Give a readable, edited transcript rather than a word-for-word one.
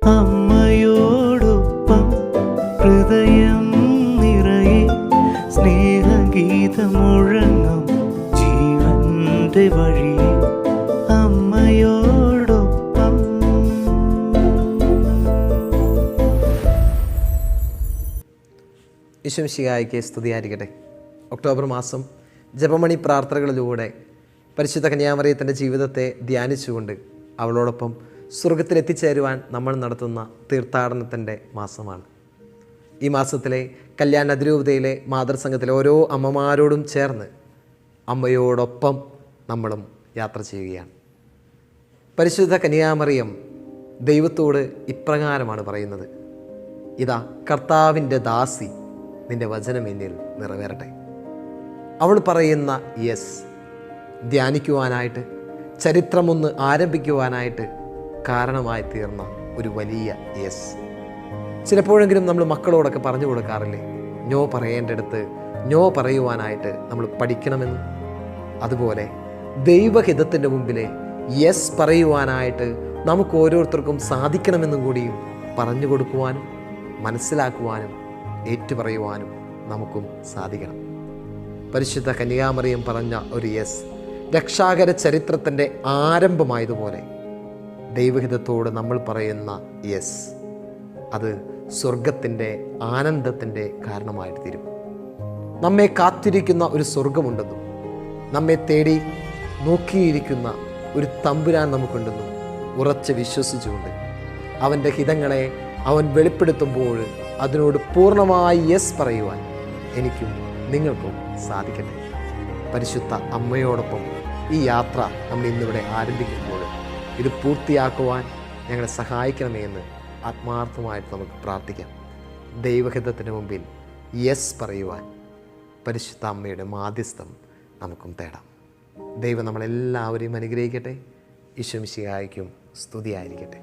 അമ്മയോടൊപ്പം ഹൃദയം നിറയെ സ്നേഹഗീതമുഴങ്ങും ജീവന്റെ വഴിയെ അമ്മയോടൊപ്പം. ഈശോ മിശിഹായ്ക്ക് സ്തുതിയായിരിക്കട്ടെ. ഒക്ടോബർ മാസം ജപമണി പ്രാർത്ഥനകളിലൂടെ പരിശുദ്ധ കന്യാമറിയത്തിൻ്റെ ജീവിതത്തെ ധ്യാനിച്ചുകൊണ്ട് അവളോടൊപ്പം സ്വർഗത്തിലെത്തിച്ചേരുവാൻ നമ്മൾ നടത്തുന്ന തീർത്ഥാടനത്തിൻ്റെ മാസമാണ്. ഈ മാസത്തിലെ കല്യാൺ അതിരൂപതയിലെ മാതൃസംഘത്തിലെ ഓരോ അമ്മമാരോടും ചേർന്ന് അമ്മയോടൊപ്പം നമ്മളും യാത്ര ചെയ്യുകയാണ്. പരിശുദ്ധ കന്യാമറിയം ദൈവത്തോട് ഇപ്രകാരമാണ് പറയുന്നത്: ഇതാ കർത്താവിൻ്റെ ദാസി, നിൻ്റെ വചനം എന്നിൽ നിറവേറട്ടെ. അവൾ പറയുന്ന യെസ് ധ്യാനിക്കുവാനായിട്ട്, ചരിത്രമൊന്ന് ആരംഭിക്കുവാനായിട്ട് കാരണമായി തീർന്ന ഒരു വലിയ യെസ്. ചിലപ്പോഴെങ്കിലും നമ്മൾ മക്കളോടൊക്കെ പറഞ്ഞു കൊടുക്കാറില്ലേ, നോ പറയേണ്ടടുത്ത് നോ പറയുവാനായിട്ട് നമ്മൾ പഠിക്കണമെന്ന്. അതുപോലെ ദൈവഹിതത്തിൻ്റെ മുമ്പിലെ യെസ് പറയുവാനായിട്ട് നമുക്ക് ഓരോരുത്തർക്കും സാധിക്കണമെന്നും കൂടിയും പറഞ്ഞു കൊടുക്കുവാനും മനസ്സിലാക്കുവാനും ഏറ്റുപറയുവാനും നമുക്കും സാധിക്കണം. പരിശുദ്ധ കന്യാമറിയം പറഞ്ഞ ഒരു യെസ് രക്ഷാകര ചരിത്രത്തിൻ്റെ ആരംഭമായതുപോലെ ദൈവഹിതത്തോട് നമ്മൾ പറയുന്ന യെസ് അത് സ്വർഗത്തിൻ്റെ ആനന്ദത്തിൻ്റെ കാരണമായിട്ട് തീരും. നമ്മെ കാത്തിരിക്കുന്ന ഒരു സ്വർഗമുണ്ടെന്നും നമ്മെ തേടി നോക്കിയിരിക്കുന്ന ഒരു തമ്പുരാൻ നമുക്കുണ്ടെന്നും ഉറച്ച് വിശ്വസിച്ചുകൊണ്ട് അവൻ്റെ ഹിതങ്ങളെ അവൻ വെളിപ്പെടുത്തുമ്പോൾ അതിനോട് പൂർണ്ണമായി യെസ് പറയുവാൻ എനിക്കും നിങ്ങൾക്കും സാധിക്കട്ടെ. പരിശുദ്ധ അമ്മയോടൊപ്പം ഈ യാത്ര നമ്മൾ ഇന്നിവിടെ ആരംഭിക്കുമ്പോൾ ഇത് പൂർത്തിയാക്കുവാൻ ഞങ്ങളെ സഹായിക്കണമേ എന്ന് ആത്മാർത്ഥമായിട്ട് നമുക്ക് പ്രാർത്ഥിക്കാം. ദൈവഹിതത്തിന് മുമ്പിൽ യെസ് പറയുവാൻ പരിശുദ്ധ അമ്മയുടെ മാധ്യസ്ഥം നമുക്കും തേടാം. ദൈവം നമ്മളെല്ലാവരെയും അനുഗ്രഹിക്കട്ടെ. ഈശോ മിശിഹായ്ക്കും സ്തുതിയായിരിക്കട്ടെ.